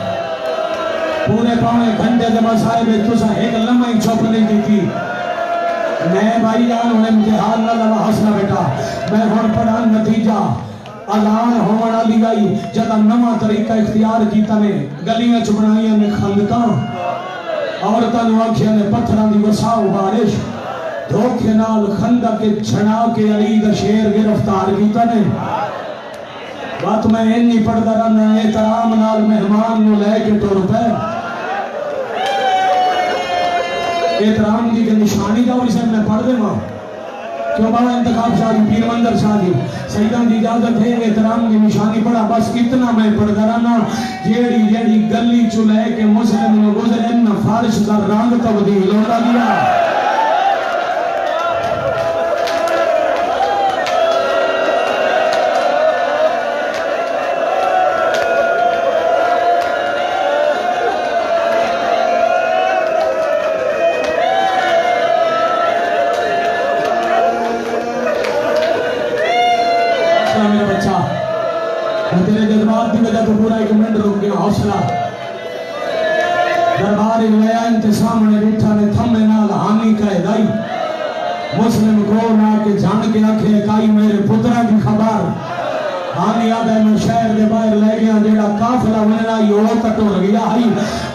پورے پانے گھنٹے دے مسائے میں تسا ایک لمحی چھوپ نہیں دی تھی میں بھائی جان ہوں امتحان نہ لما حسنا بیٹا میں ہون پڑھا نتیجہ اذان ہونا لی گئی جدا نما طریقہ اختیار کیتا نے گلیاں چبنائیاں نے خندکاں عورتاں نے آنکھیاں نے پتھران دی وساو بارش دھوکے نال خندق چھڑا کے علی دا شیر گرفتار کیتا نے بات میں انہی پڑھتا رہنا احترام نال مہمان نو لے کے ٹور پہ احترام کی کہ نشانی جاؤ اسے میں پڑھ دے ماں کیوں بابا انتخاب شاہ جی پیر مندر شاہ جی سیدان دی اجازت ہے احترام کی نشانی پڑھا بس اتنا میں پڑھ درانا جیڑی گلی چلے کے مسلم میں گزرے نہ فارش کا رنگ تبدیل ہوتا گیا تیرے جذبات کی وجہ تو پورا ایک منٹ رک گیا حوصلہ دربار گیا انتظام نے بیٹھا نے تھمے نال حامی کا ہدائی مسلم کو نہ کہ جان کے آنکھیں کائی میرے پترہ کی خبر حامی آدھے میں شہر دے باہر لے گیا جیڑا کافلہ وننا یہ کٹو گیا ہائی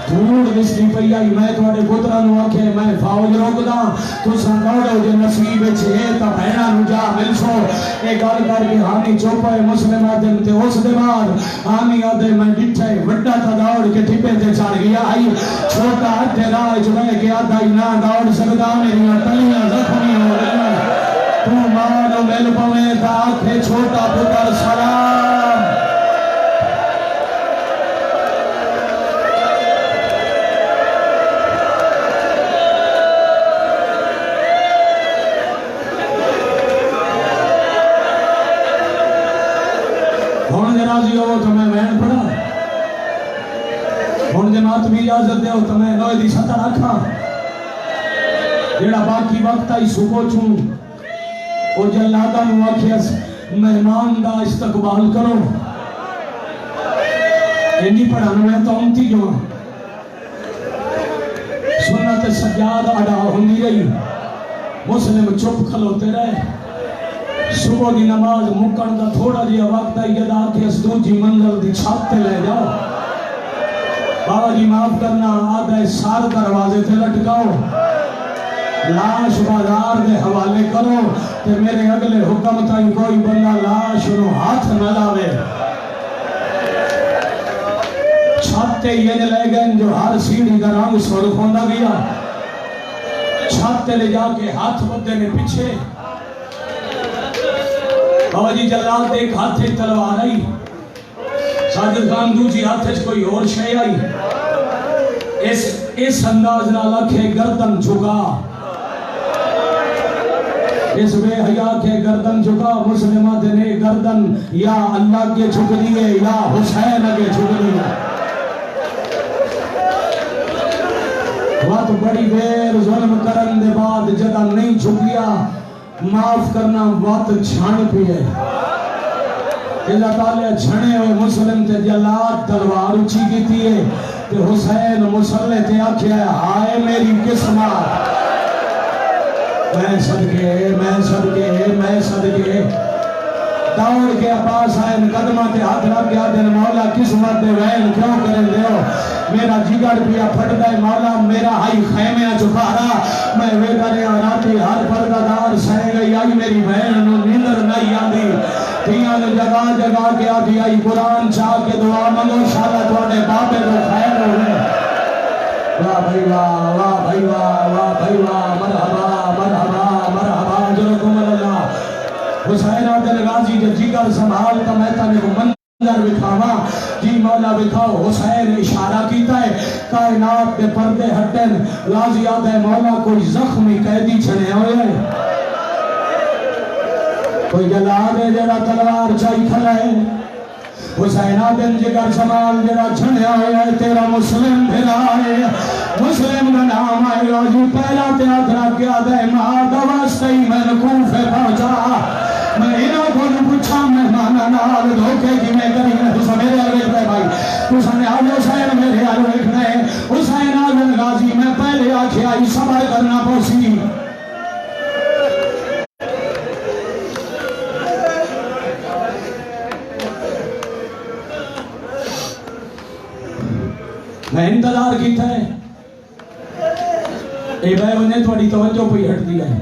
دھوڑ دستی پئی آئی میں تھوڑے پترہ نو آکھے میں فوج روک دا تو سنگوڑو جے نصیب چھے تا بہنا نو جا مل سو ایک گل کر کے حامی چوپے مسلم آدم تے اس دے بعد حامی آدھے میں ڈٹھے وڈا تھا دوڑ کے ٹھپے تے چڑھ گیا آئی چھوٹا ہتھے راہ چلے کے آدھا ہی نہ دوڑ سکتا میری تلیاں زخمی ہو گیا تو مانو مل پوے تا آنکھیں چھوٹا پتر سلام ہون جنازی ہو تو میں وین پڑھا ہون جماعت بھی اجازت دے ہو تو میں نوے دی سطح رکھا جیڑا باقی وقت آئی صبح چون او جلادہ نو آکھیس مہمان دا استقبال کرو اینی پڑھانا میں تو امتی جو سنت سجاد ادا ہوندی رہی مسلم چپ کھلوتے رہے صبح دی نماز مکن دا تھوڑا جیا وقت آئی جدا کہ اس دو جی منزل دی چھت تے لے جاؤ بابا جی معاف کرنا آدھا سار دروازے تے لٹکاؤ لاش بازار دے حوالے کرو تے میرے اگلے حکم تائیں کوئی بندہ لاش نو ہاتھ نہ لاوے چھتے یہ لے گئے جو ہر سیڑھی کا رنگ سرخ ہوندہ گیا چھتے لے جا کے ہاتھ بدے نے پیچھے بابا جی جلال دیکھ ہاتھے تلوار آئی ساجد خان دوجی ہاتھے کوئی اور شے آئی اس انداز نہ لکھے گردن جھکا اس بے حیا کے گردن جھکا مسلمات نے گردن یا اللہ کے جھک دیئے یا حسین کے جھک دیئے وقت بڑی دیر ظلم کرن دے بعد جگہ نہیں جھکیا معاف کرنا وقت چھان پیئے اللہ تعالیٰ چھنے ہوئے مسلم تے جلاد تلوار اچھی کی تیئے کہ حسین مسلح تے آکھیا ہے ہائے میری قسمت میں صدقے دوڑ کے پاس آئے قدمہ تے ہاتھ رکھ گیا دن مولا قسمت دے وین کیوں کریں دے ہو میرا جگر پیا پھٹ دے مولا میرا ہائی خیمہ چکارا میں ویدہ رہا راتی ہر پردہ دار سہے گئی آئی میری بہن نو نیندر نہیں آدھی تیاں جگہ جگہ کے آدھی آئی قرآن چاہ کے دعا مانگو شاءاللہ توانے باپے کو خیر ہو گئے واہ بھائی واہ واہ بھائی واہ واہ بھائی واہ مرحبا مرحبا مرحبا جرکم اللہ حسین عبدال غازی جو جگر سنبھال کا میں تانے کو منظر بکھاوا جی مولا بکھاؤ حسین اشارہ کیتا ہے کائنات دے پردے ہٹن غازی آدھے مولا کوئی زخمی قیدی چھنے ہوئے کوئی جلا دے جڑا تلوار چاہی کھلائے حسین آدم جگر سمال جڑا چھنے ہوئے تیرا مسلم پھر آئے مسلم کا نام آئے روزی پہلا تیاترہ کیا دے ماں دوستی میں نکوفے پہنچا میں انہوں کو پوچھا مہمانا نال دھوکے کی میں کری میں تو میرے آگے رہے بھائی حسین آدم حسین میرے آگے رکھنے حسین آدم غازی میں پہلے آکھے آئی صبر کرنا پوسی میں انتظار کیتا ہے اے بھائی انہیں تھوڑی توجہ پہ ہٹ دیا ہے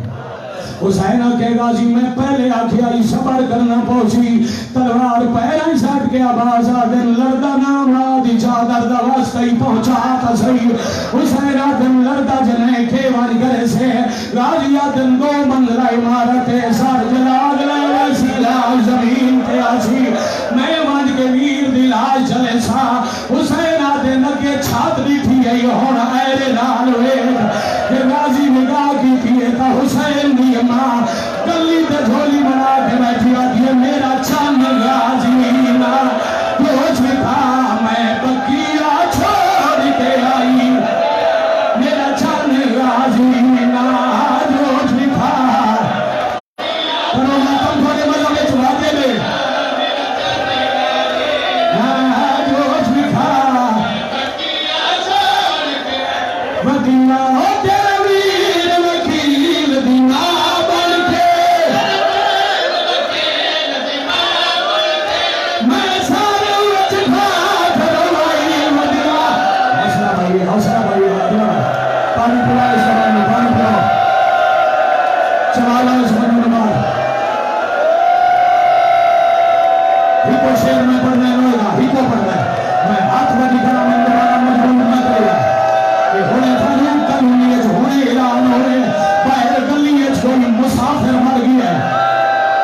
حسین کے غازی میں پہلے آکھیا ہی صبر کرنا پہنچی تلوار پیرا سٹ کے عباس آدن لڑدا نام آدھی چادر دا واسطہ ہی پہنچا تا صحیح حسین آدن لڑدا جنے کھیوان گرے سے غازی آدن دو منزلہ عمارت سر جلال وسیلہ زمین تے آسی میں وانج کے ویر دلاج چلے سا حسین آدن کے چھات دی تھی ہے ہونا ایرے نال ویٹ کہ غازی نگاہ کی تھی تا حسین دی ماں گلی تے جھولی بنا کے بیٹھی آتی ہے میرا چان غازی نا کچھ بھی تھا میں بکیا چھوڑ کے آئی میرا چان غازی نا کچھ بھی تھا کرو میں تم تھوڑے مزہ میں چواتے میں کچھ بھی تھا بدینا تیرا ویر وکیل دینا بن کے میں سارے اچھا دھروائی مدینہ حوصلہ بھائی پانی پلا اس زمان میں پانی پلا چوالا اس زمان میں مار ہی کو شیر میں پڑھنا ہے ہوئے گا ہی کو پڑھنا ہے میں ہاتھ میں دکھنا میں دوبارہ مجبور نہ کرے گا کہ ہونے خانون قانونی ہے ہونے اعلان ہو رہے باہر گلی ہے کوئی مسافر مر گیا ہے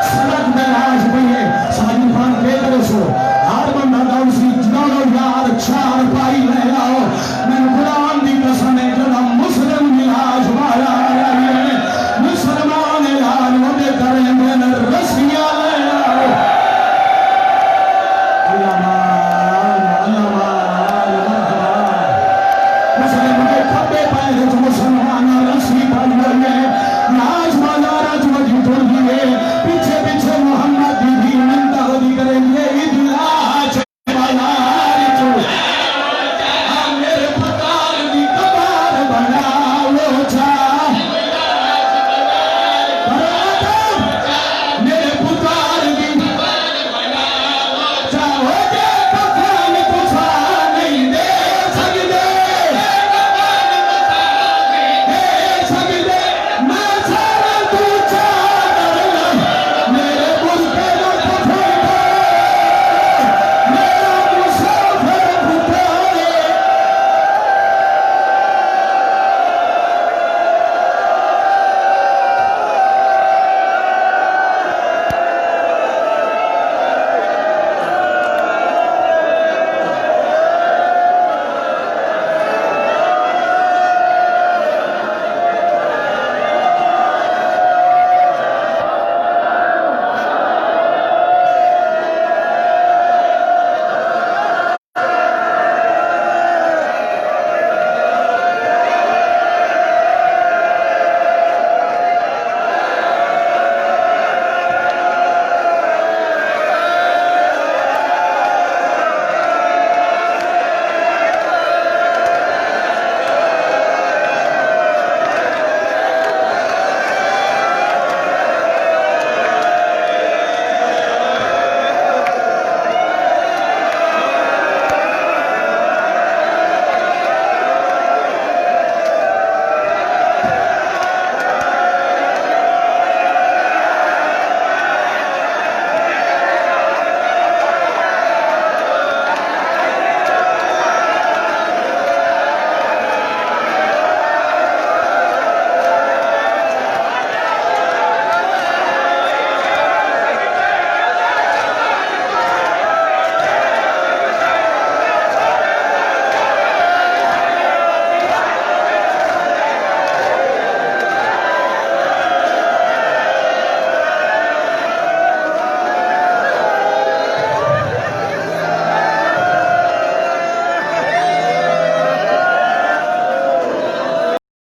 سڑک میں لاش پئی ہے ساجد خان کے کرے سو